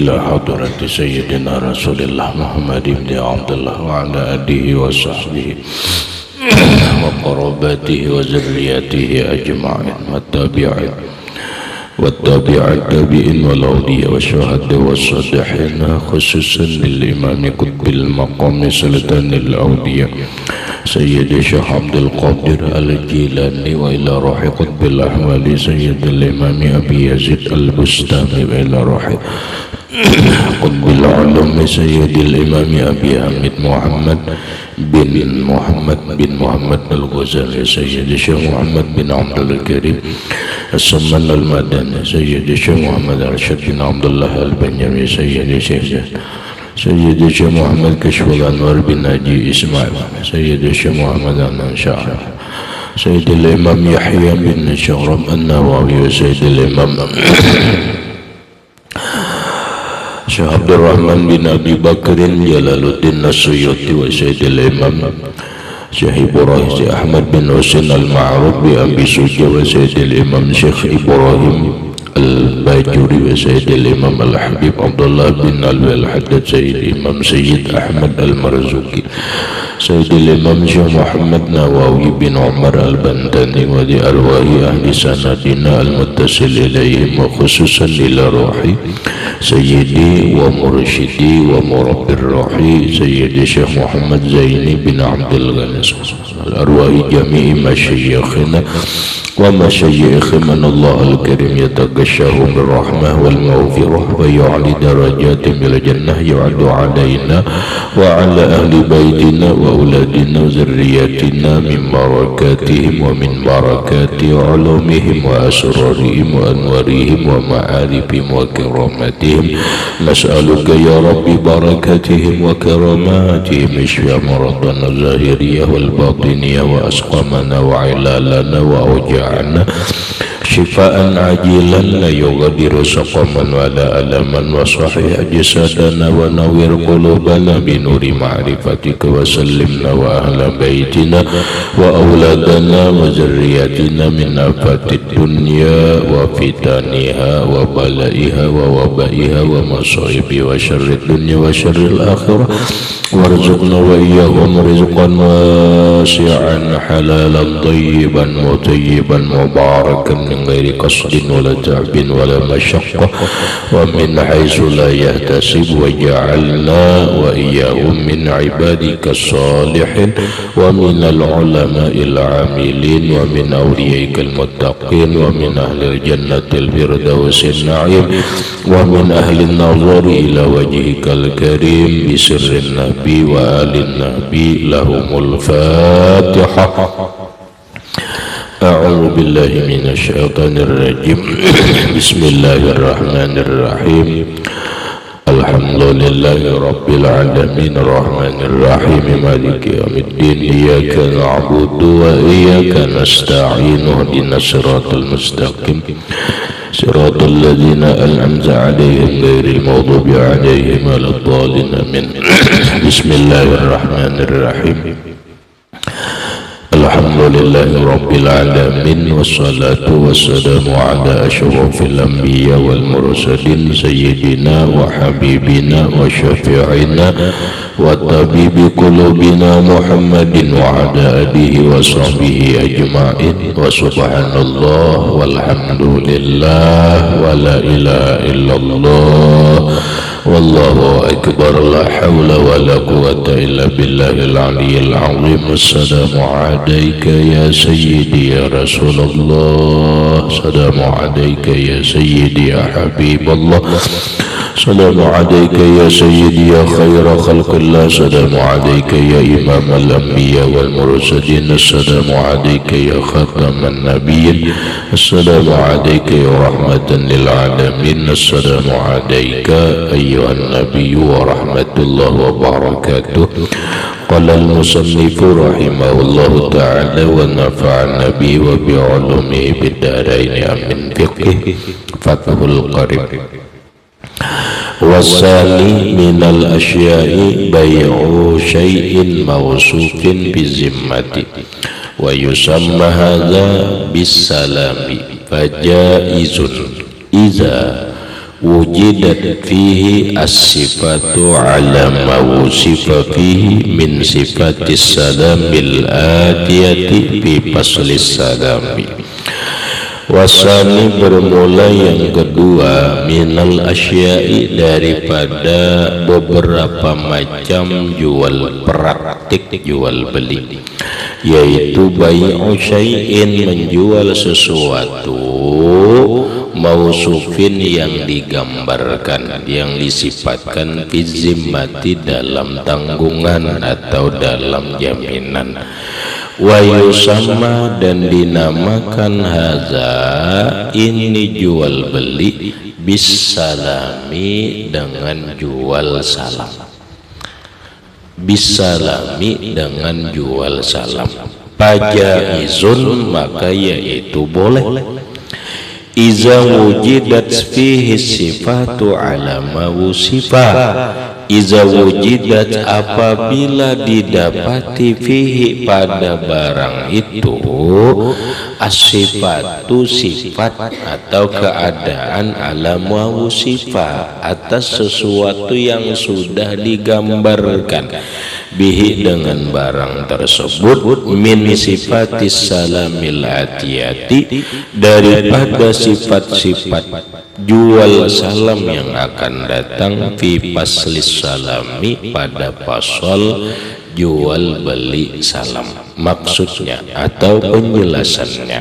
إلى حضرة سيدنا رسول الله محمد بن عبد الله وعلى آله وصحبه وقراباته وذريته أجمعين والتابعين والأولياء والشهداء والصالحين خصوصا للإمام قطب المقام سلطان الأولياء سيد الشيخ عبد القادر الجيلاني وإلى روح قطب الأحوال سيد الإمام أبي يزيد البستامي وإلى روح قطب العلوم سيد الإمام أبي حميد بن محمد الغزالي سيد الشيخ محمد بن عبد الكريم السمان المدني سيد الشيخ محمد الرشيد بن عبد الله البنيامي سيد الشيخ محمد كشف الأنوار بن ناجي إسماعيل سيد الشيخ محمد الأنشاعر سيد الإمام يحيى بن شهرم النووي وسيد الإمام Syekh Abdurrahman bin Abi Bakrin Jalaluddin As-Suyuti wa Sayyidil Imam Syekh Ibrahim Syekh Ahmad bin Husain Al-Ma'ruf bi Abi Suja wa Sayyidil Imam Syekh Ibrahim Al-Bajuri wa Sayyidil Imam Al-Habib Abdullah bin Al-Haddad Sayyid Imam Sayyid Ahmad Al-Marzuki Sayyidil Imam Syekh Muhammad Nawawi bin Umar Al-Bantani wa di arwahi ahli sanadina al-muttasil ilayhim wa khususan ila ruhi Sayyidi wa mursyidi wa murabbir ruhi Sayyidi Syekh Muhammad Zaini bin Abdul Ghani al-arwahi jami'i masyayikhina wa masyayikh man Allah al-karim yatagashahu birrahmah wal maghfirah wa yu'ali darajatin bil jannah yu'adu alaina wa ala ahli baitina wa auladina wa zurriyatina min barakatihim wa min barakati ulumihim wa asrarihim wa anwarihim wa ma'arifihim wa karamatihim nas'aluka ya rabbi barakatihim wa karamatihim ishfa maradana zahiriyah wal batiniyah wa asqamana wa ilalana wa awja'ana شفاء عاجلا لا يغادر سقما ولا ألما وصحيح جسدنا ونوّر قلوبنا بنور معرفتك وسلمنا وأهل بيتنا وأولادنا وذرياتنا من آفات الدنيا وفتنها وبلائها ووبائها ومصائب وشر الدنيا وشر الآخرة وارزقنا وإياهم رزقا واسعا حلالا طيبا مطيبا مباركا من غير قصد ولا تعب ولا مشقة ومن حيث لا يحتسب وجعلنا وإياهم من عبادك الصالحين ومن العلماء العاملين ومن أوليائك المتقين ومن أهل الجنة الفردوس النعيم ومن أهل النظر إلى وجهك الكريم بسر النبي وآل النبي لهم الفاتحة. أعوذ بالله من الشيطان الرجيم بسم الله الرحمن الرحيم الحمد لله رب العالمين الرحمن الرحيم مالك يوم الدين إياك نعبد وإياك نستعين اهدنا الصراط المستقيم صراط الذين أنعمت عليهم غير المغضوب عليهم ولا الضالين آمين. بسم الله الرحمن الرحيم الحمد لله رب العالمين والصلاة والسلام على أشرف الأنبياء والمرسلين سيدنا وحبيبنا وشفيعنا وطبيب قلوبنا محمد وعلى آله وصحبه أجمعين وسبحان الله والحمد لله ولا إله إلا الله والله أكبر لا حول ولا قوة إلا بالله العلي العظيم. السلام عليك يا سيدي يا رسول الله السلام عليك يا سيدي يا حبيب الله السلام عليك يا سيدي يا خير خلق الله السلام عليك يا إمام الأنبياء والمرسلين السلام عليك يا خاتم النبيين السلام عليك يا رحمة للعالمين السلام عليك أيها النبي ورحمة الله وبركاته. قال المصنف رحمه الله تعالى ونفعنا به وبعلومه بالدارين آمين. فقه فتح القريب. والثاني من الأشياء بيع شيء موصوف بالذمة ويسمى هذا بالسلام فجائز إذا wujidat fihi as-sifatu ala ma wusifa fihi min sifatis salamil atiyati fi faslis salami. Wasani bermula yang kedua minal asya'i daripada beberapa macam jual praktik jual beli, yaitu bai'u syai'in menjual sesuatu mausufin yang digambarkan, yang disifatkan fi zimmati dalam tanggungan atau dalam jaminan. Wa yusamma dan dinamakan haza ini jual beli bisalami dengan jual salam, bisalami dengan jual salam. Pajaizun maka yaitu boleh iza wujidat fihi sifatu ala ma wusifa, iza wujidat apabila didapati fihi pada barang itu as-sifatu sifat atau keadaan ala ma wusifa atas sesuatu yang sudah digambarkan bihi dengan barang tersebut min sifatis salamil atiyati daripada sifat-sifat jual salam yang akan datang fi paslis salami pada pasal jual beli salam maksudnya atau penjelasannya.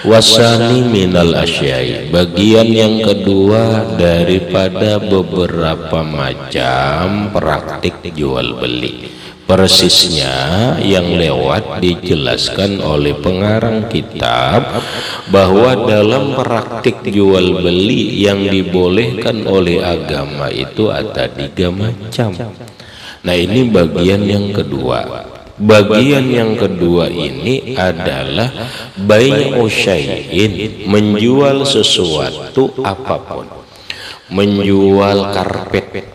Wasani minal asyai bagian yang kedua daripada beberapa macam praktik jual beli, persisnya yang lewat dijelaskan oleh pengarang kitab bahwa dalam praktik jual beli yang dibolehkan oleh agama itu ada 3 macam. Nah ini bagian yang kedua. Bagian yang kedua ini adalah bai'u syai'in menjual sesuatu apapun, menjual karpet,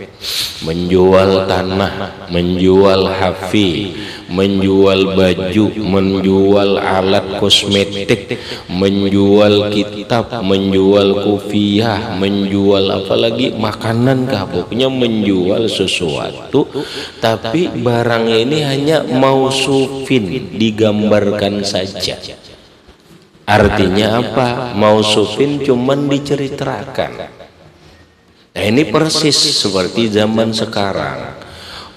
menjual tanah, menjual hafi, menjual baju, menjual alat kosmetik, menjual kitab, menjual kufiah, menjual apalagi makanan kah, pokoknya menjual sesuatu tapi barang ini hanya mausufin digambarkan saja. Artinya apa? Mausufin cuman diceritakan. Nah ini persis seperti zaman sekarang.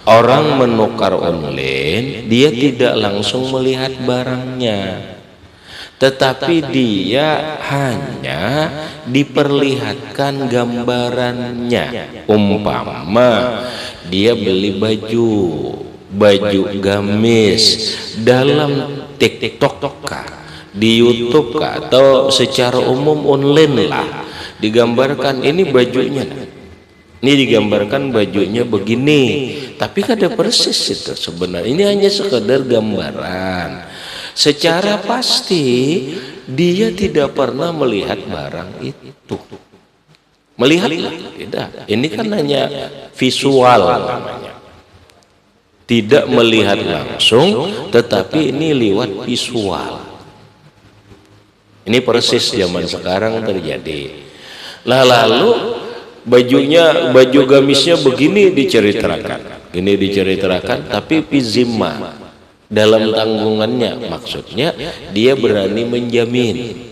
Orang menukar online, dia tidak langsung melihat barangnya, tetapi dia hanya diperlihatkan gambarannya. Umpama dia beli baju gamis dalam TikTok di YouTube atau secara umum online lah, digambarkan ini bajunya, ini digambarkan bajunya begini, tapi kada persis itu sebenarnya. Ini hanya sekedar gambaran. Secara pasti dia tidak pernah melihat barang itu. Melihat tidak. Ini kan hanya visual namanya. Tidak melihat langsung, tetapi ini lewat visual. Ini persis zaman sekarang terjadi. Lalu baju gamisnya begini diceritakan, ini diceritakan, tapi pizimma dalam tanggungannya, maksudnya dia berani menjamin,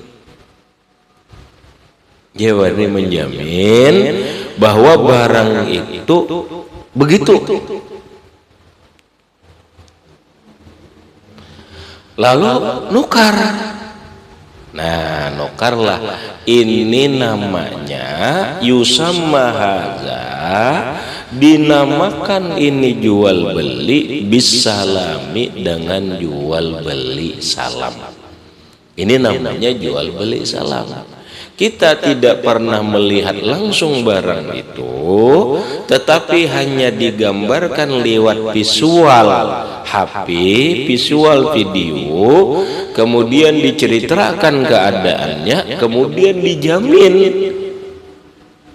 bahwa barang itu begitu. Lalu nukar. Nah, nukarlah. Ini namanya yusamma hadza, dinamakan ini jual beli bisalami dengan jual beli salam. Ini namanya jual beli salam. Kita tidak pernah melihat langsung barang itu, tetapi hanya digambarkan lewat visual HP, visual video, kemudian diceritakan keadaannya, kemudian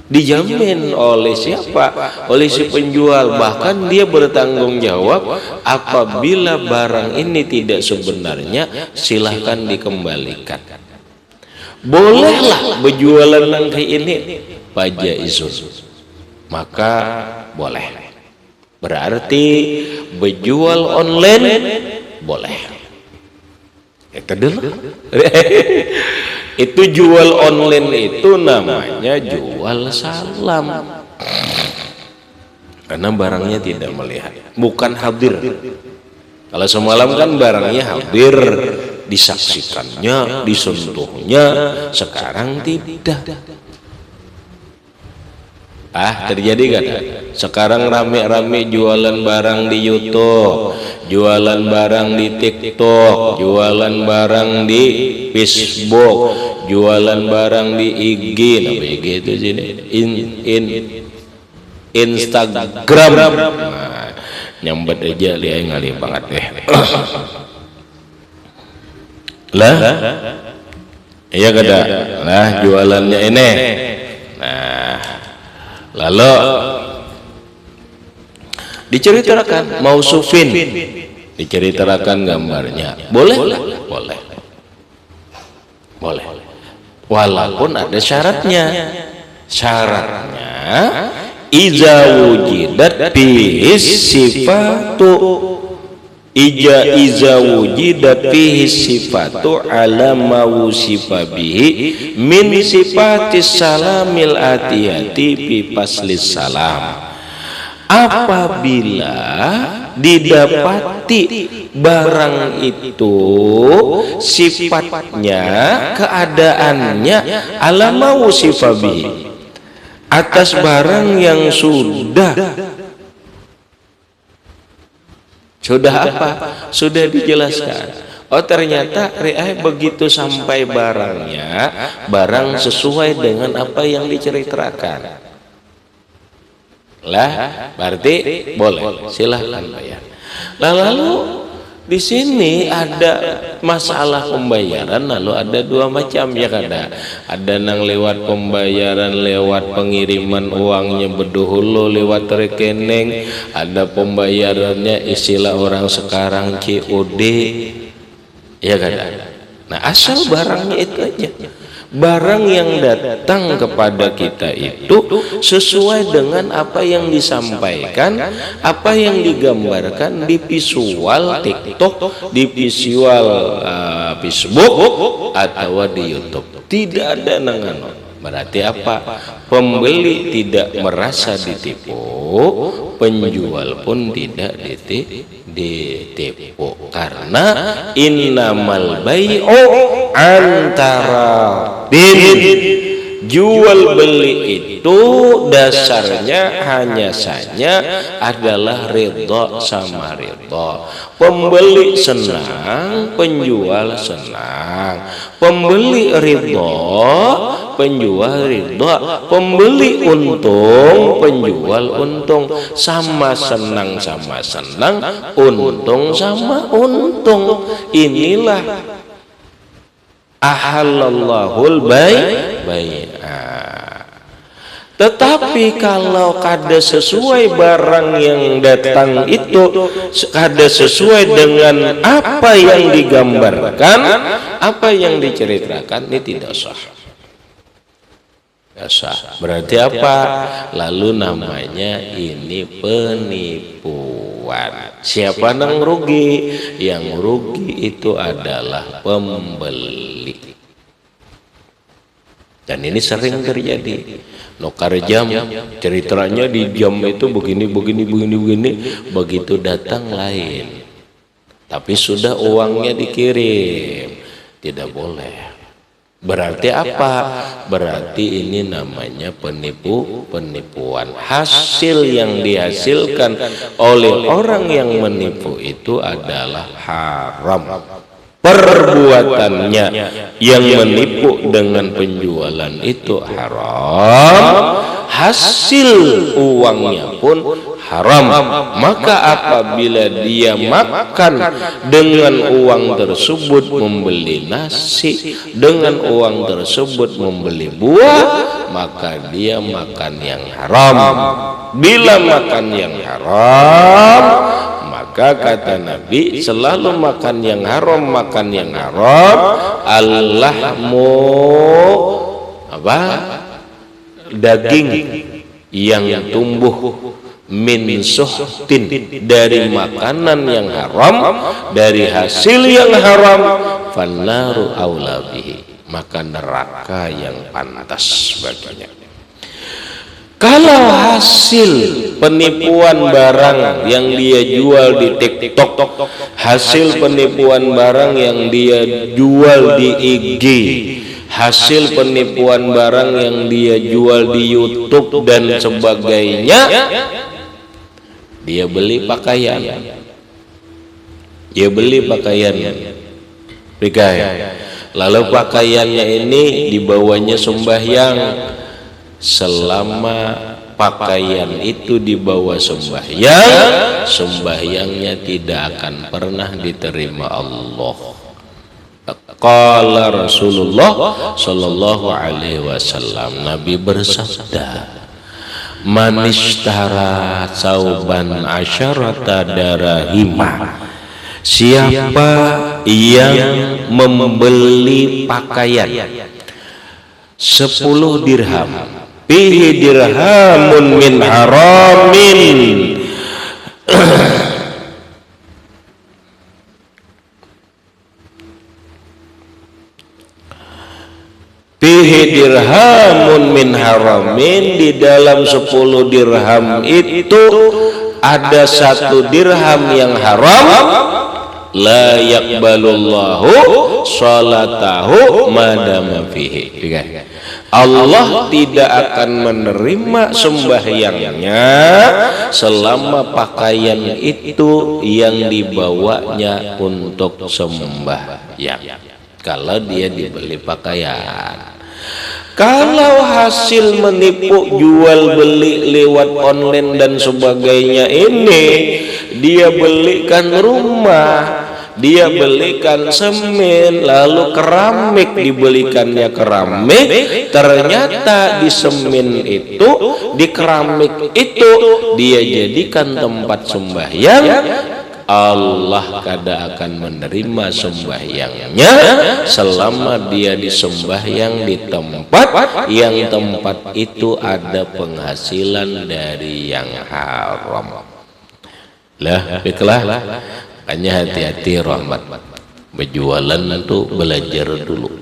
dijamin oleh siapa? Oleh si penjual. Bahkan dia bertanggung jawab apabila barang ini tidak sebenarnya, silahkan dikembalikan. Bolehlah berjualan kayak ini fajaizun, maka boleh. Berarti berjual online boleh. Itu dulu. Itu jual online itu namanya jual salam. Karena barangnya tidak melihat, bukan hadir. Kalau semalam kan barangnya hadir, disaksikannya, disentuhnya, sekarang tidak. Terjadi kan? Sekarang rame-rame jualan barang di YouTube, jualan barang di TikTok, jualan barang di Facebook, jualan barang di IG, apa IG itu sini? Instagram. Nah, nyambat aja dia ngali banget deh. Lah, iya kada? Lah jualannya ini. Nah, lalu diceritakan mausufin, diceritakan gambarnya, boleh, boleh, boleh. Walaupun ada syaratnya. Syaratnya iza wujidat fihi sifatu, iza wujidat fihi sifatu ala ma wusifa bihi min sifatis salamil atiyati fi faslis salam. Apabila didapati barang itu sifatnya, keadaannya ala ma wusifa bihi, atas barang yang sudah apa? Sudah dijelaskan. Oh ternyata begitu sampai barangnya, barang sesuai dengan apa yang diceritakan. Lah, berarti boleh. Silahkan bayar. Lalu di sini ada masalah pembayaran, lalu ada dua macam ya kada. Ada nang lewat pembayaran lewat pengiriman uangnya beduhulu lewat rekening, ada pembayarannya istilah orang sekarang COD. Ya kada. Nah, asal barangnya itu aja. Barang yang datang kepada kita itu sesuai dengan apa yang disampaikan, apa yang digambarkan di visual TikTok, di visual Facebook atau di YouTube. Tidak ada nangan. Berarti apa? Pembeli tidak merasa ditipu, penjual pun tidak ditipu. Karena innamal bai'u antara jual beli itu dasarnya hanya saja adalah ridho sama ridho. Pembeli senang, penjual senang. Pembeli ridho, penjual ridho. Pembeli untung, penjual untung. Sama senang sama senang, untung sama untung. Inilah ahallallahul bai'a. Tetapi kalau kada sesuai barang yang datang itu, kada sesuai dengan apa yang digambarkan, apa yang diceritakan, ini tidak sah. Tidak sah. Berarti apa? Lalu namanya ini penipuan. Siapa yang rugi? Yang rugi itu adalah pembeli. Dan ini sering terjadi. Nukar jam, ceritanya di jam itu begini, begitu datang lain. Tapi sudah uangnya dikirim, tidak boleh. Berarti apa? Berarti ini namanya penipuan. Hasil yang dihasilkan oleh orang yang menipu itu adalah haram. Perbuatannya yang menipu dengan penjualan itu haram, hasil uangnya pun haram. Maka apabila dia makan dengan uang tersebut membeli nasi, dengan uang tersebut membeli buah, maka dia makan yang haram. Bila makan yang haram, maka kata Nabi, selalu makan yang haram, makan yang haram. Allahmu apa? daging yang tumbuh min suhtin, dari makanan yang haram, dari hasil yang haram, fannaru aula bihi, maka neraka yang pantas baginya. Kalau hasil penipuan barang yang dia jual di TikTok, hasil penipuan barang yang dia jual di IG, hasil penipuan barang yang dia jual di YouTube dan sebagainya, dia beli pakaian, lalu pakaiannya ini dibawanya sembahyang. Selama pakaian itu dibawa sembahyang, sembahyangnya tidak akan pernah diterima Allah. Qala Rasulullah sallallahu alaihi wasallam, Nabi bersabda, man ishtara sauban asyarata darahima, siapa yang membeli pakaian 10 dirham, fihi dirhamun min haramin, fihi dirhamun min haramin, di dalam 10 dirham itu ada 1 dirham yang haram, la yaqbalullahu sholatahu madama fihi, Allah tidak akan menerima sembahyangnya selama pakaian itu yang dibawanya untuk sembahyang, kalau dia dibeli pakaian. Kalau hasil menipu jual beli lewat online dan sebagainya ini, dia belikan rumah, dia belikan semen, lalu keramik, dibelikannya keramik, ternyata di semen itu, di keramik itu dia jadikan tempat sembahyang, Allah kada akan menerima sembahyangnya selama dia disembahyang di tempat yang tempat itu ada penghasilan dari yang haram. Lah, baiklah, hanya hati-hati rahmat. Berjualan itu belajar dulu.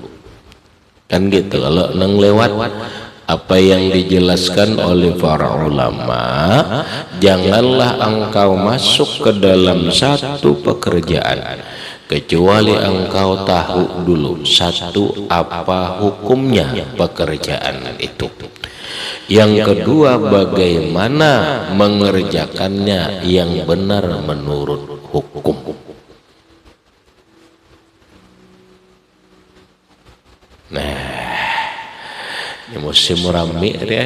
Kan gitu, kalau nang lewat apa yang dijelaskan oleh para ulama, janganlah engkau masuk ke dalam satu pekerjaan kecuali engkau tahu dulu satu, apa hukumnya pekerjaan itu. Yang kedua, bagaimana mengerjakannya yang benar menurut hukum. Nah, ini musim rame ya,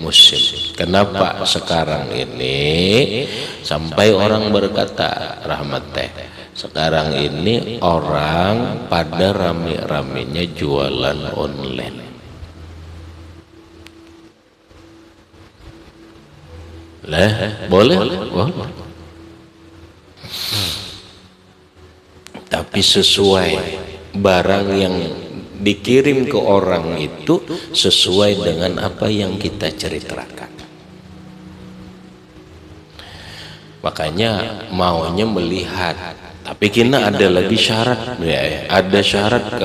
musim. Kenapa sekarang ini sampai orang berkata, Rahmat teh, sekarang ini orang pada rame-ramenya jualan online. Lah, boleh. Tapi sesuai barang yang dikirim ke orang itu sesuai dengan apa yang kita ceritakan. Makanya maunya melihat, tapi kena ada lagi syarat ya, ada syarat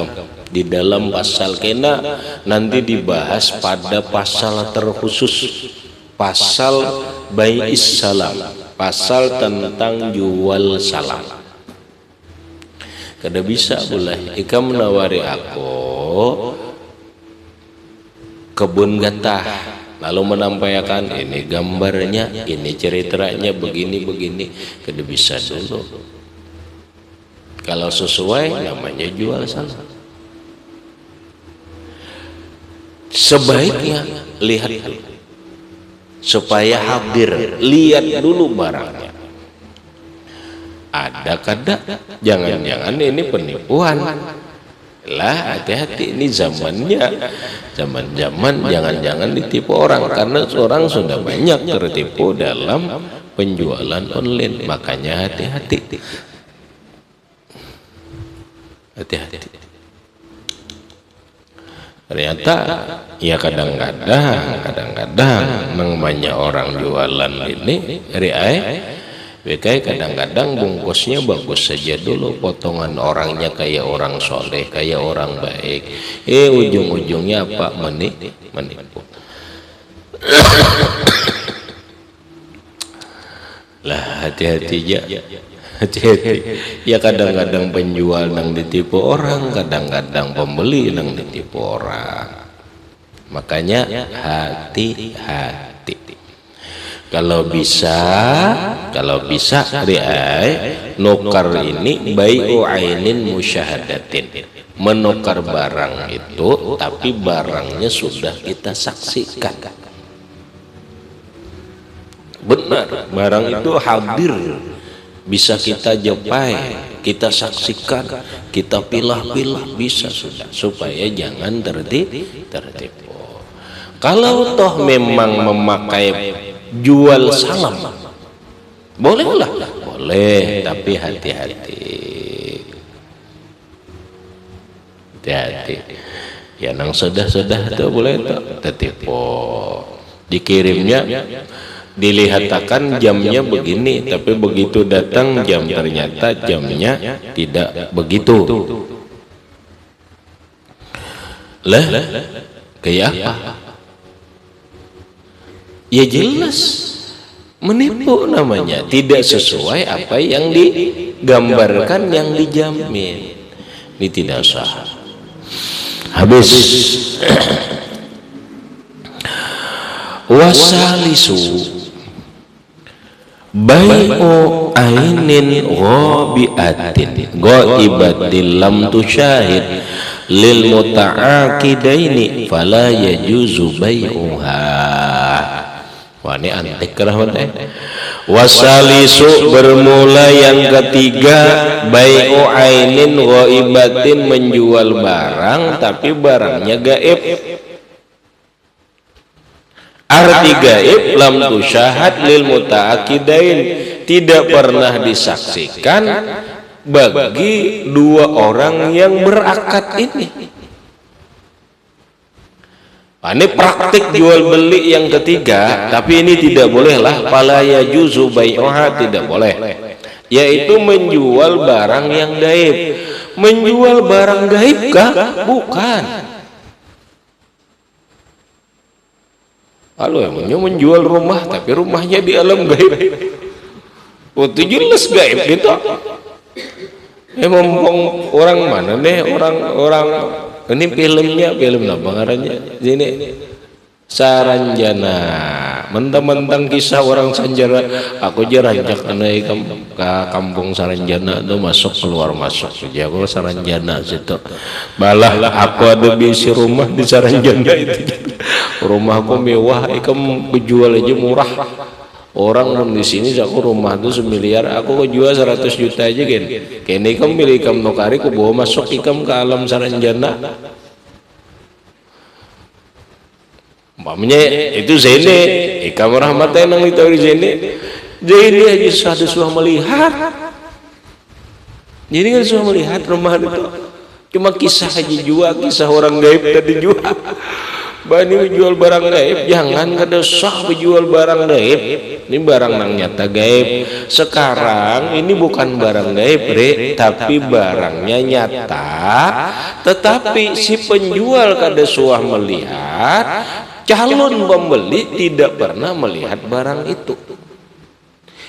di dalam pasal, kena nanti dibahas pada pasal terkhusus, pasal bai'is salam, pasal tentang jual salam. Kada bisa boleh ika menawari aku kebun gatah, lalu menampaikan ini gambarnya, ini ceritanya begini-begini, kada bisa dulu. Kalau sesuai namanya jual salam. Sebaiknya lihat dulu, supaya hadir, lihat dulu barangnya. Ada kada? Jangan-jangan ini penipuan. Lah, hati-hati, ini zamannya, zaman-zaman jangan-jangan ditipu orang, karena orang sudah banyak tertipu dalam penjualan online. Makanya hati-hati. Ternyata ya kadang-kadang namanya orang jualan ini BK kadang-kadang bungkusnya bagus saja dulu, potongan orangnya kayak orang soleh, kayak orang baik, ujung-ujungnya apa? Menipu. Lah hati-hati ya, hati-hati ya. Kadang-kadang penjual nang ditipu orang, kadang-kadang pembeli nang ditipu orang. Makanya hati-hati. Kalau bisa nukar ini bai'u ainin musyahadatin, menukar barang itu tapi barangnya sudah kita saksikan. Benar, barang itu hadir, bisa kita jepai, kita saksikan, kita pilah-pilah, bisa sudah, supaya jangan tertipu. Kalau toh memang memakai jual salam, bolehlah, boleh, tapi hati-hati. Ya nang sudah tuh boleh tuh tertipu. Dikirimnya dilihatakan jamnya begini, tapi begitu datang jam ternyata jamnya tidak begitu. Lah, kayak apa? Ya jelas menipu namanya, tidak sesuai apa yang digambarkan, yang dijamin. Ini tidak sah. Habis. Wasalisu bai'u ainin ghaibatin lam tusyahid lil muta'aqidaini fala yajuzu bai'uha. Wah, ini antik rahmatnya. Wasalisu bermula yang ketiga, bai'u ainin ghaibatin, menjual barang tapi barangnya gaib. Arti gaib lam tusyahad lil muta'aqidain, tidak pernah disaksikan bagi dua orang yang berakad ini. Ini praktik jual beli yang ketiga, tapi ini tidak bolehlah, fala yajuzu bai'uha, tidak boleh, yaitu menjual barang yang gaib. Menjual barang gaib kah? Bukan. Halo, emangnya menjual rumah tapi rumahnya di alam gaib. Itu jelas gaib itu. Emang orang mana nih, orang ini filmnya, film apa ngarannya? Sini Saranjana, mentang-mentang kisah orang Sanjara. Aku jaranjak anai ke kampung Saranjana tuh, masuk keluar saja. Aku Saranjana situ. Balah aku ada bisi rumah di Saranjana itu. Rumahku mewah, ikam jual aja murah. Orang di sini aku rumah tuh 1 miliar, aku jual 100 juta aja kan. Kini ikam milih ikam nukari, ku bawa masuk ikam ke alam Saranjana. Umpamanya itu Zaini, ikam rahmatnya nang itu Zaini aja sudah suah melihat. Jadi kan suah melihat rumah itu. Cuma kisah aja jual, kisah orang gaib tadi jual. Bani menjual barang gaib, jangan kada sah menjual barang gaib. Ini barang nang nyata gaib. Sekarang ini bukan barang gaib, tapi barangnya nyata. Tetapi si penjual kada suah melihat, calon pembeli tidak pernah melihat barang itu.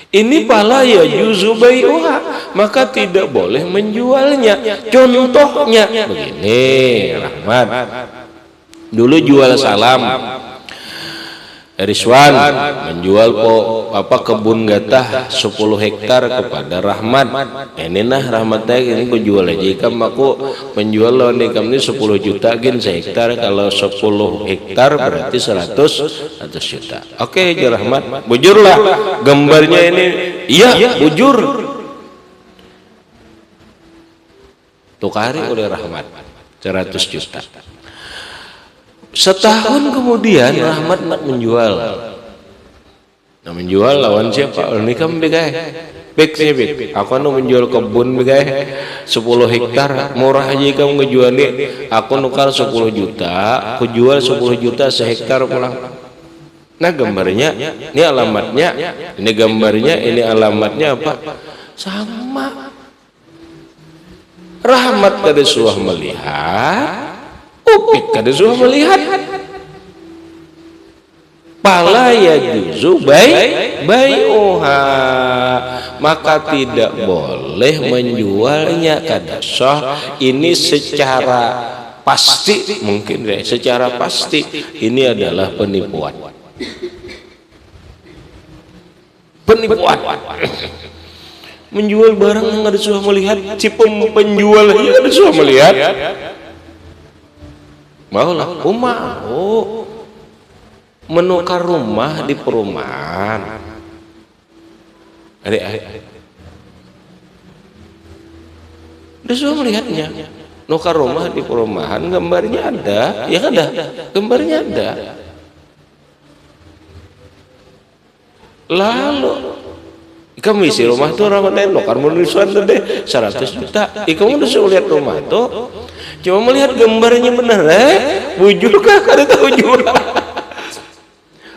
Ini pala ya juzu bai'uha, maka tidak boleh menjualnya. Contohnya begini, Rahmat. Dulu jual salam, Rizwan menjual kebun gatah 10 hektar kepada Rahmat. Ini nah Rahmatnya ini aku jual aja ikam, aku menjual lawan ikam ini 10 juta gin sehektar. Kalau 10 hektar berarti 100 juta. Oke aja Rahmat, bujurlah gambarnya ini. Iya bujur, tukari oleh Rahmat 100 juta. Setahun kemudian Rahmat nak menjual. Nah menjual lawan siapa? Ini kamu begai. Pik sih pik, aku nu menjual kebun guys 10 hektar murah aja kamu ngejualnya, aku nukar 10 juta, aku jual 10 juta sehektar pulang. Nah gambarnya, ini alamatnya, ini gambarnya, ini alamatnya apa? Sama. Rahmat kada suah melihat, Upik kada suah melihat. Pala ya juzu bai'uha, maka tidak boleh menjualnya kada sah. Ini secara pasti, mungkin deh, secara pasti ini adalah penipuan. Menjual barang yang ada suah melihat, si penjual yang ada suah melihat, maulah mau menukar rumah di perumahan. Adik, ada suah melihatnya, nukar rumah di perumahan, gambarnya ada, ya ada, gambarnya ada. Lalu kamu isi rumah tuh ramadhan nukar menulisan deh 100 juta. Kamu udah lihat rumah tuh, cuma melihat gambarnya bener, bujur kah kada tahu jual.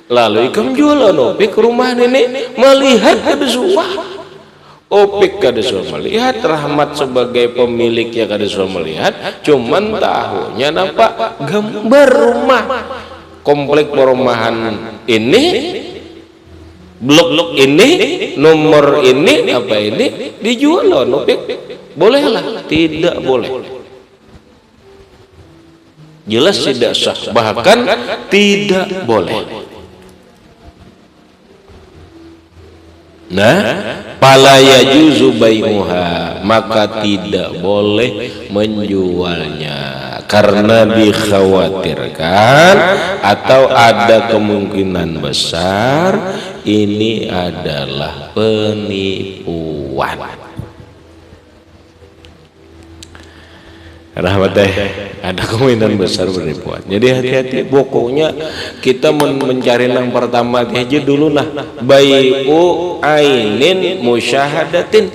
Lalu kamu jualan opik rumah nenek melihat kada suah. Opik kada suah melihat, Rahmat sebagai pemiliknya kada suah melihat, cuman tahunya nampak gambar rumah komplek perumahan ini, blok ini, nomor ini, apa ini dijual opik. Bolehlah? Tidak boleh. Jelas tidak sah, bahkan tidak boleh. Nah, pala yajuzu bai'uha, maka tidak boleh menjualnya karena dikhawatirkan atau ada kemungkinan besar ini adalah penipuan. Rahmat ada kemungkinan besar penipuan. Jadi hati-hati, pokoknya kita mencari yang pertama aja dulu nah, bai'u ainin musyahadatin.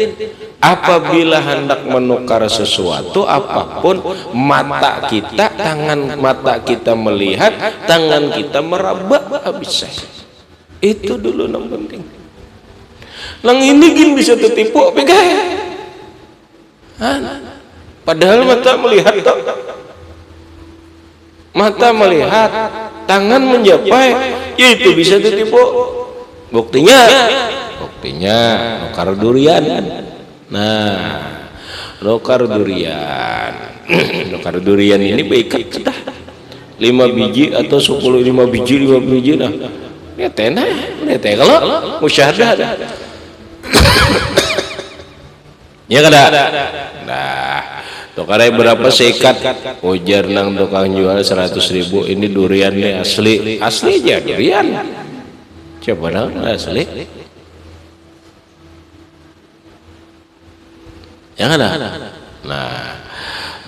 Apabila hendak menukar sesuatu apapun, mata kita, tangan mata kita melihat, tangan kita meraba, bisa. Itu dulu yang penting. Lang ini gini bisa tertipu, pegang. Padahal mata melihat toh. Mata melihat, tangan menjapai, ya itu bisa ditipu. Buktinya nukar durian. Nah, nukar durian. Nukar durian ini beikat sudah 5 biji atau 5 biji nah. Ya tenah, kalau musyahadah. Ya kada. Nah, tukarnya berapa sekat? Ujar nang tukang jual 100.000. Ini duriannya asli aja durian. Coba nang asli. Yang ada. Nah,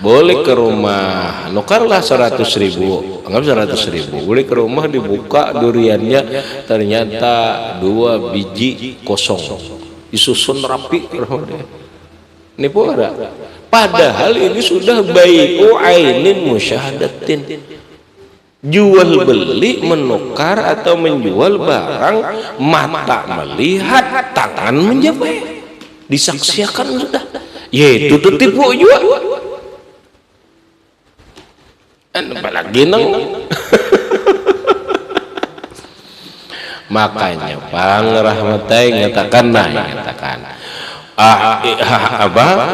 boleh ke rumah, nukarlah 100.000, anggap 100.000. Boleh ke rumah dibuka duriannya, ternyata 2 biji kosong, disusun rapi. Nipu ada. Padahal ini sudah bai'u ainin musyahadatin. Jual beli, menukar atau menjual barang, mata melihat, tangan menjapai, disaksikan sudah. Yaitu tertipu juga. Apalagi nang. Makanya pangrahmatai ngatakan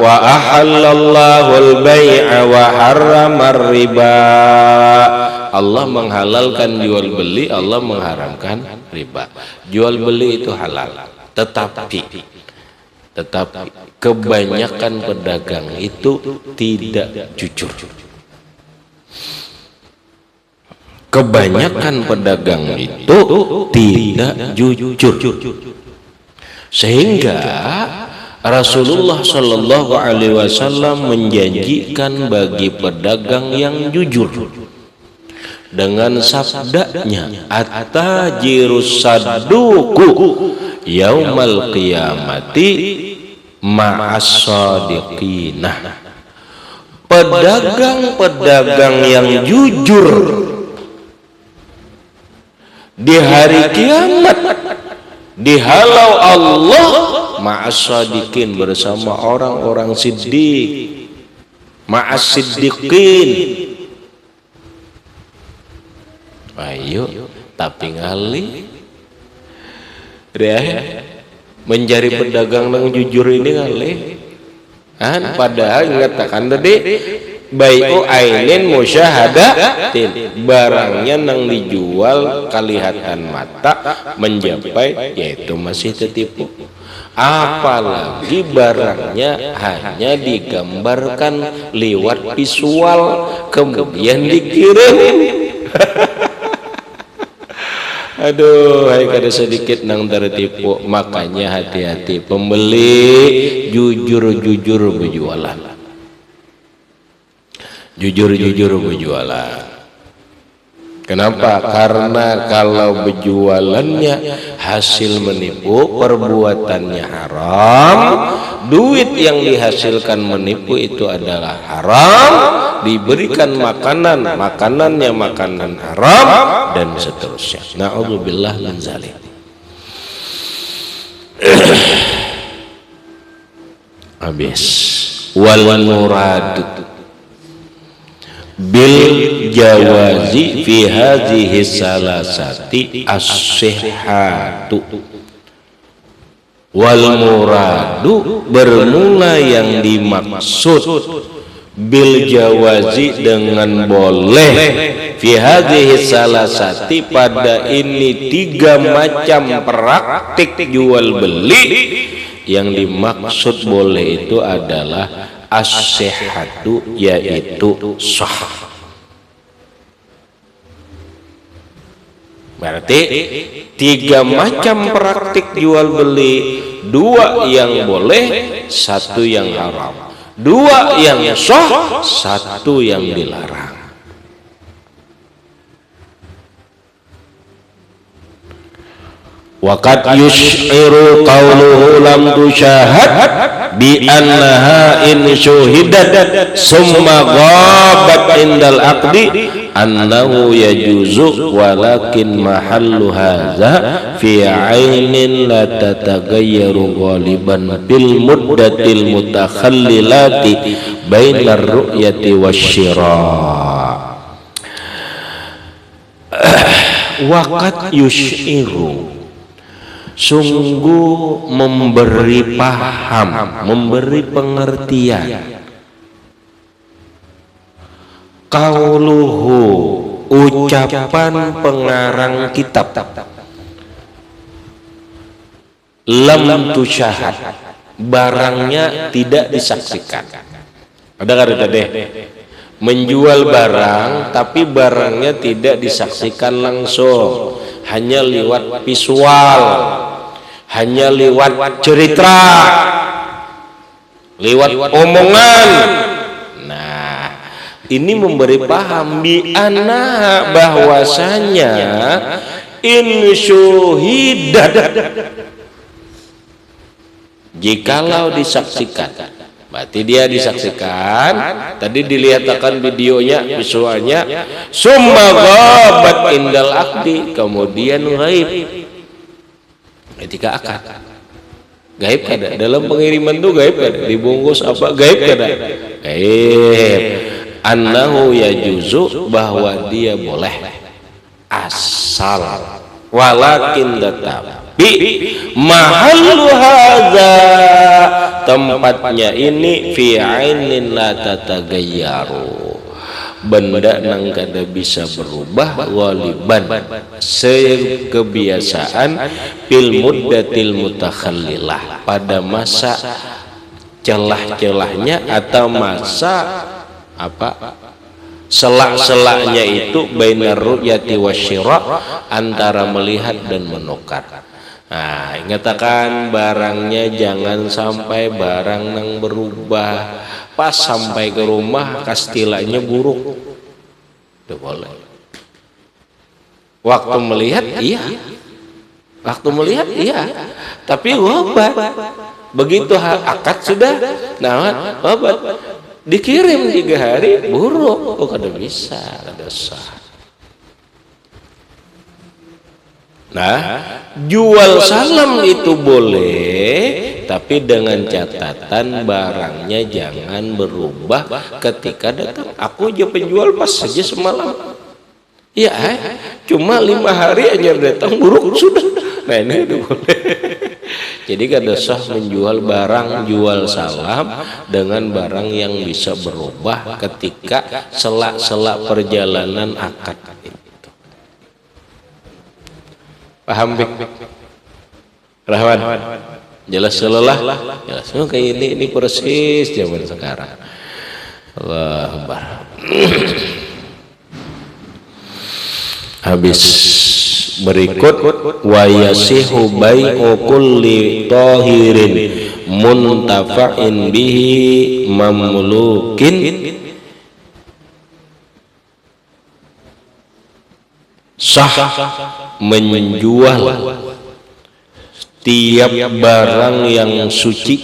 wa ahallallahu al-bai'a wa harramar riba. Allah menghalalkan jual beli, Allah mengharamkan riba. Jual beli itu halal, tetapi kebanyakan pedagang itu tidak jujur. Kebanyakan pedagang itu tidak jujur. Sehingga Rasulullah Shallallahu Alaihi Wasallam menjanjikan bagi pedagang yang jujur, dengan sabdanya at-tajirus saduku yaumal qiyamati ma'as shadiqinah. Pedagang-pedagang yang jujur di hari kiamat dihalau Allah ma'as shadiqin, bersama orang-orang siddiq, ma'as siddiqin. Ayo, tapi ngali mencari pedagang yang jujur ini ngali kan, padahal ngatakan tadi bai'u ainin musyahadatin, barangnya nang dijual kalihatan mata mencapai, yaitu masih tertipu. Apalagi barangnya hanya digambarkan lewat visual kemudian dikirim. Aduh, hai kada sedikit nang tertipu. Makanya hati-hati pembeli, jujur-jujur berjualan. Jujur-jujur berjualan. Kenapa? Karena kalau berjualannya hasil menipu, perbuatannya haram, duit yang dihasilkan menipu itu adalah haram, diberikan makanan, makanannya makanan haram, dan seterusnya. Na'udzubillah min zalik. Habis. Wal murad bil jawazi fi hadhihi salasati as-sihhatu. Wal muradu, bermula yang dimaksud, bil jawazi dengan boleh, fi hadhihi salasati pada ini tiga macam praktik jual beli. Yang dimaksud boleh itu adalah as-sihhatu, yaitu sah. Berarti tiga macam praktik jual beli, dua yang boleh, satu yang haram, dua yang sah, satu yang dilarang. Waqad yush'iru qawluhu lam tushahad bi annaha in syuhidat summa ghabat indal aqdi annahu yajuzu, walakin mahallu hadza fi 'ainin la tatagayyaru ghaliban bil muddatil mutakhallilati bainar ru'yati wasyira'. Waqad yush'iru, sungguh memberi paham, memberi pengertian. Qauluhu, ucapan pengarang kitab. Lam tusyahad, barangnya tidak disaksikan. Ada kan tadi? Menjual barang tapi barangnya tidak disaksikan langsung, hanya lewat visual, hanya lewat cerita, lewat omongan. Nah, ini memberi paham bi anna, bahwasanya in syuhidat, jikalau disaksikan, berarti dia disaksikan. Tadi dilihatkan videonya, visualnya, summa ghabat indal aqdi, kemudian gaib ketika akad. Gaib kada dalam pengiriman tuh, gaib kada dibungkus apa, gaib kada, gaib. Annahu yajuzu, bahwa dia boleh, asal, walakin tetapi mahallu hadza, tempatnya ini fi ainin la tatagayyaru, benda nang kada bisa berubah, waliban, sekebiasaan, bil muddatil mutakhallilah, pada masa celah-celahnya atau masa apa, selak-selaknya itu, bainar ru'yati wasyira, antara melihat dan menukar. Nah, ingatakan barangnya jangan sampai barang nang berubah, pas sampai ke rumah kastilanya buruk. Itu boleh. Waktu melihat iya. Waktu melihat iya. Tapi obat. Begitu akad sudah obat. Dikirim 3 hari buruk. Oh kada bisa, kada sah. Nah, jual salam itu boleh, tapi dengan catatan barangnya jangan berubah ketika datang. Aku aja penjual pas saja semalam. Ya, cuma 5 hari aja datang buruk sudah. Nah ini udah boleh. Jadi kada sah menjual barang jual salam dengan barang yang bisa berubah ketika sela-sela perjalanan akad. Paham Bik? Rahwan jelas selelah jelas kayak ini persis zaman sekarang. Allah Akbar. Habis berikut wa yasihu bai'u kulli tahirin muntafa'in bihi mamlukin sah menjual tiap barang yang suci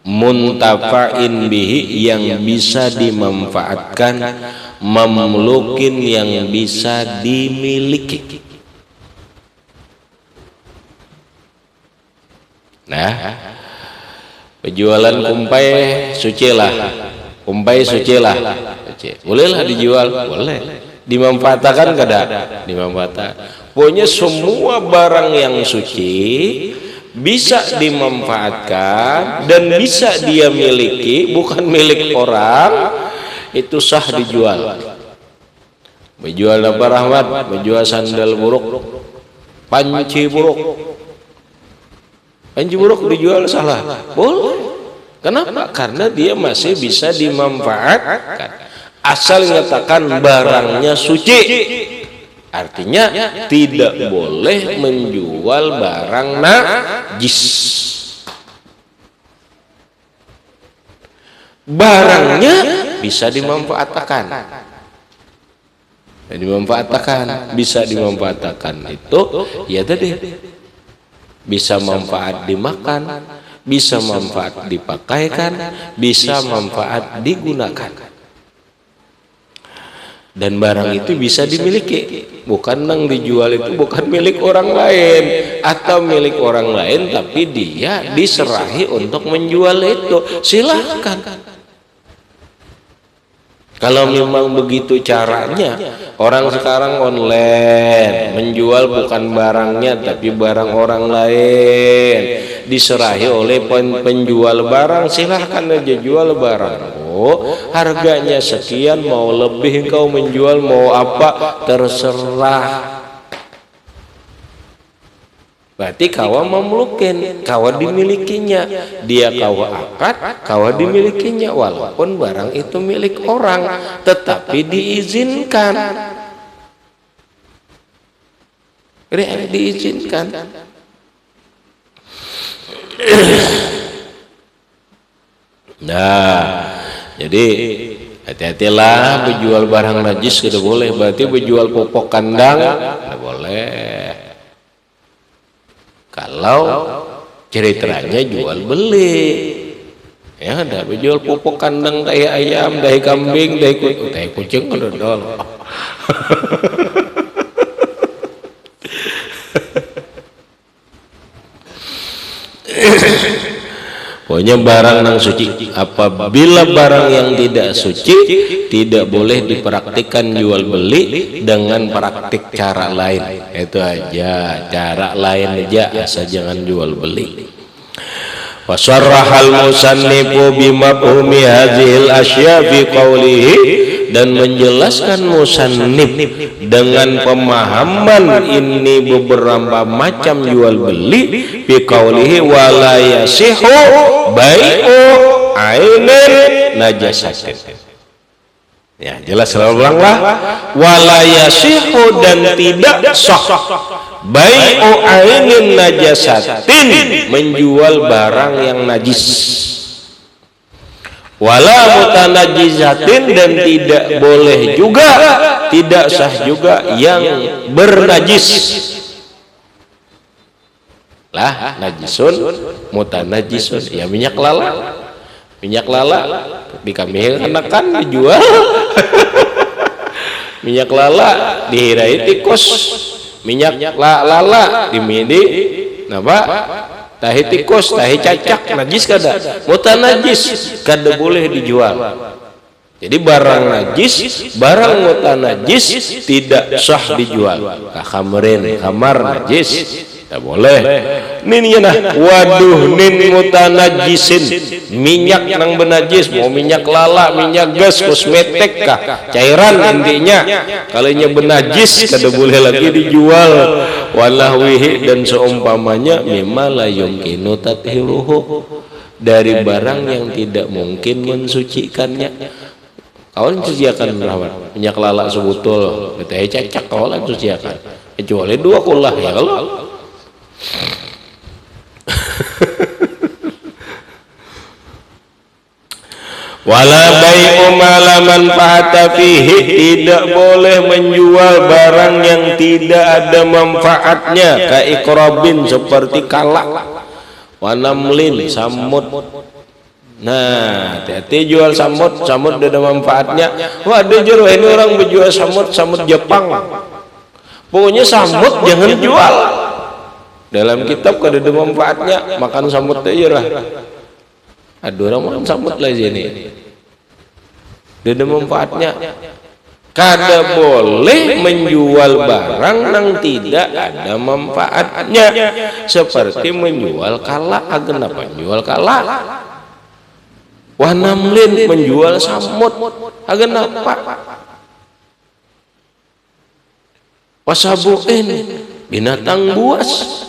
muntafa'in bihi yang bisa dimanfaatkan mamlukin yang bisa dimiliki. Nah, penjualan kumpai suci lah, bolehlah dijual, boleh. Dimanfaatkan kada? Dimanfaatkan. Pokoknya semua barang yang suci bisa dimanfaatkan dan bisa dia miliki, bukan milik orang, itu sah dijual. Menjual apa Rahmat? Menjual sandal buruk, panci buruk. Panci buruk dijual salah? Boleh. Kenapa? Karena dia masih bisa dimanfaatkan. Asal nyatakan barangnya suci, artinya tidak boleh menjual barang najis. Barangnya bisa dimanfaatkan, bisa dimanfaatkan itu ya tadi bisa manfaat dimakan, bisa manfaat dipakaikan, bisa manfaat digunakan. Dan barang itu bisa dimiliki, bukan nang dijual itu bukan milik orang lain atau milik orang lain tapi dia diserahi untuk menjual itu, silahkan. Kalau memang begitu caranya, orang sekarang online menjual bukan barangnya tapi barang orang lain, diserahi oleh penjual barang, silahkan aja jual barang. Harganya sekian, mau lebih engkau menjual, mau apa terserah. Berarti kawa memulukin, kawa dimilikinya, dia kawa akad, kawa dimilikinya, walaupun barang itu milik orang, tetapi diizinkan. Diizinkan. Nah, jadi hati-hatilah menjual barang najis tidak boleh. Berarti menjual pupuk kandang tidak boleh. Kalau ceritanya jual beli, ya ada menjual pupuk kandang, tahi ayam, tahi kambing, tahi kucing ada dol. Pokoknya barang yang suci. Apabila barang yang tidak suci tidak boleh dipraktikkan jual beli dengan praktik cara lain. Itu aja, cara lain aja, asal jangan jual beli. Wasarrahal musannifu bimafhumi hadhil asya fi qawlihi, dan menjelaskan musannif dengan pemahaman ini beberapa macam jual beli fi qawlihi wala yasihu bai'u ainin najasatin. Ya, jelas ulanglah, wala yasihu, dan tidak sah bai'u ainin najasatin, menjual barang yang najis, wala mutanajjizatin, dan tidak boleh juga tidak sah juga yang bernajis. Lah najisun mutanajisun, ya minyak lala di kami anakan dijual. Minyak lala dihirai tikus, minyak lala dimidi napa tahi tikus tahi cacak najis kada, mutanajis kada boleh dijual. Jadi barang najis, barang mutanajis tidak sah dijual. Kamar najis tak boleh. Nin nah, waduh nin mutanajisin, minyak nang benajis, mau minyak lala, minyak gas, kosmetik kah, cairan intinya. Kalau nya benajis kada boleh lagi dijual. Walahwihi dan seumpamanya mimma la yumkinu tathiruhu, dari barang yang tidak mungkin mensucikannya. Kawan suciakan rawat minyak lala sebutul, teh cacak kawan suciakan. Kecuali dua kulah ya kalau. Wala bai'u ma la manfaata fihi, tidak boleh menjual barang yang tidak ada manfaatnya, ka ikrabin seperti kalak, wanamlin samut. Nah, hati-hati jual samut ada manfaatnya. Wah, ada jero ini orang berjual samut Jepang. Pokoknya samut jangan jual. Dalam kitab kada ada manfaatnya, makan samut aja lah. Ada orang makan samut lah sini. Ada manfaatnya. Kada boleh menjual barang yang tidak ada manfaatnya, seperti menjual kalak. Kenapa menjual kalak? Wanamlin menjual samut. Kenapa? Wasabuin binatang buas.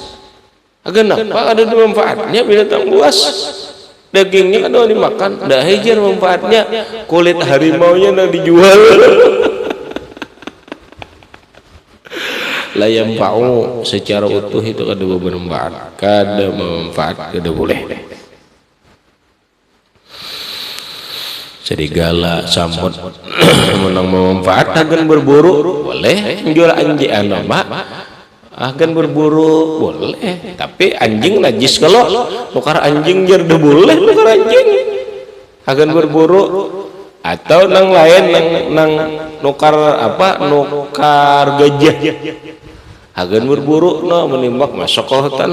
Kenapa ada manfaatnya binatang buas? Dagingnya kan dimakan, dah hijau manfaatnya. Kulit harimau nya nak dijual. Layam pau secara utuh itu kada bermanfaat, kada manfaat, kada boleh. Serigala, samut menang memanfaat akan berburu boleh, menjual anjing anama akan berburu boleh, tapi anjing najis. Kalau nukar anjing jadi boleh nukar anjing akan berburu, atau nang lain nang nukar apa, nukar gajah akan berburu, no menimbak masuk ke hutan,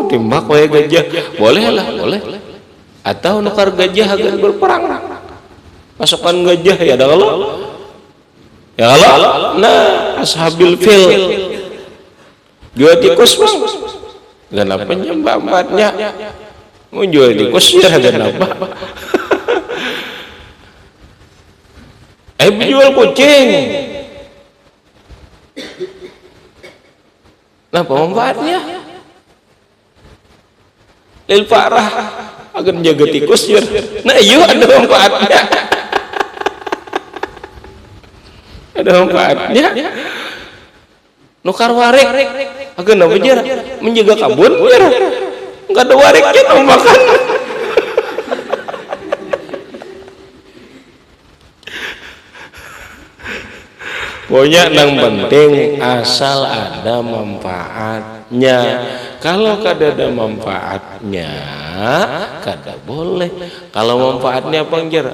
timbak wae gajah boleh lah, boleh. Atau nukar gajah akan berperang, masukkan gajah ya dah kalau ya kalau nah ashabil fil jual tikus bang, kenapa nyembah-mbahnya mau jual tikus ya kenapa? Jual kucing, nah pemanfaatnya lil parah akan jaga tikus ya, nah iya ada manfaatnya. Ada manfaatnya. Nukar warik akan apa jar menjaga kabun jar, enggak ada wariknya no makan. Pokoknya yang penting asal ada manfaatnya. Kalau kada ada manfaatnya kada boleh. Kalau manfaatnya apa jar,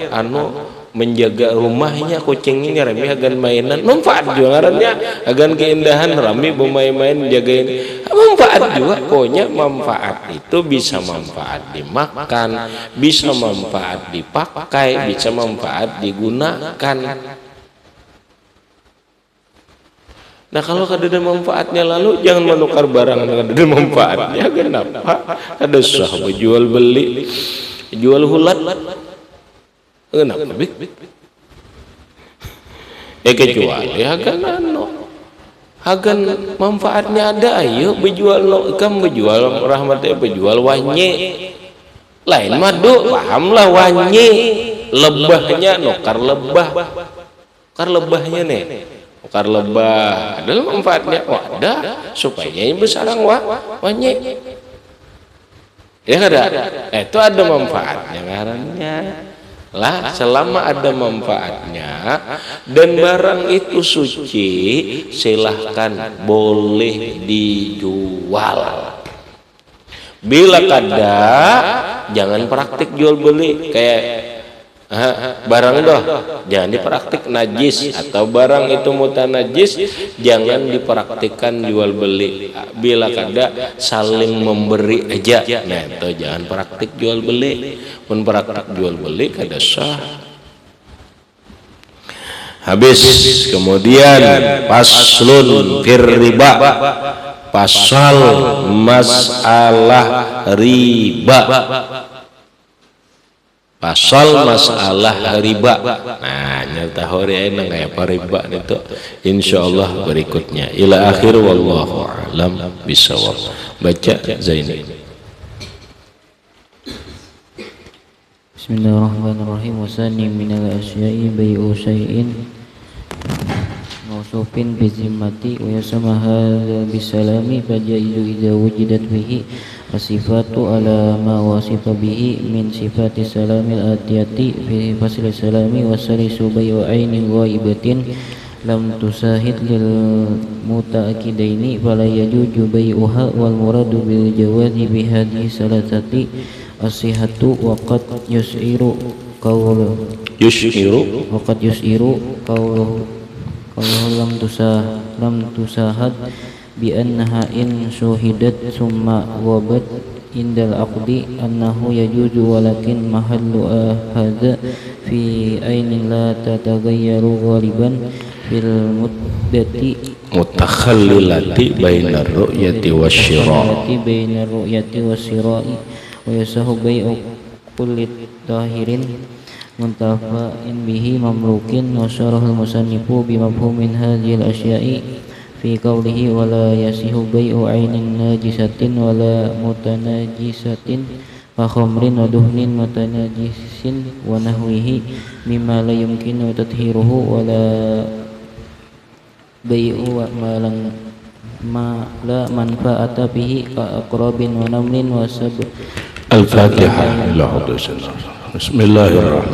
menjaga rumahnya kucingnya rami agan mainan, manfaat juga ngarannya agan keindahan rami bermain-main jagain, manfaat juga. Pokoknya manfaat itu bisa manfaat dimakan, bisa manfaat dipakai, bisa manfaat digunakan. Nah kalau kada ada manfaatnya lalu jangan menukar barang yang kada ada manfaatnya. Kenapa? Ada sah jual beli, jual hulat. Kenapa? Kecuali agan manfaatnya ada, ayo berjual kam berjual rahmatnya berjual wanye lain madu pahamlah wanye lebahnya nukar lebahnya nih, nukar lebah adalah manfaatnya. Ada supaya yang besarang wanye ya kada, itu ada manfaatnya ngarannya. lah selama ada manfaatnya dan barang itu suci silahkan boleh dijual. Bila kada jangan praktik jual beli kayak barang doh jangan dipraktik najis atau barang itu mutanajis jangan dipraktikkan jual beli. Bila kada saling memberi aja, nah itu jangan praktik jual beli. Pun praktik jual beli kada sah. Habis kemudian paslun fir riba, pasal masalah riba. Pasal masalah riba. Nah, nyata hore nang apa riba itu insyaallah berikutnya. Ila akhir wallahu a'lam bisawab. Baca Zaini. Bismillahirrahmanirrahim. Wasani minal asya'i bai'u syai'in mausufin bizimmati wa yasama hadza bisalami fajaidu idza wujidat bihi asifatu ala ma wasifa bihi min sifati salamil atiyati fi fasli salami wa salisu bai'u ainin ghaibatin lam tusahid lil mutaakidaini fala yajuju bai'uha wal muradu bil jawazi bi hadhihi salatati asihatu wa qad yus'iru qawl lam tusahad bi annaha in syuhidat summa wabat indal aqdi annahu yajuzu walakin mahallu hadza fi ainin la tatagayyaru ghaliban fil muddati mutakhallilati bainar ru'yati wasyira'i wa yasahu bai'u kulli tahirin muntafa'in bihi mamlukin wa syarahul musannifu bi mafhumin hadhil asya'i fi qawlihi wa la yasihu bai'u 'ainin najisatin wa la mutanajisatin wa khamrin wa duhnin mutanajisin wa nahwihi mimma la yumkinu tathiruhu wa la bai'u ma la manfa'ata bihi ka aqrabin wa namlin wa sab. Al-Fatihah. Bismillahirrahmanirrahim.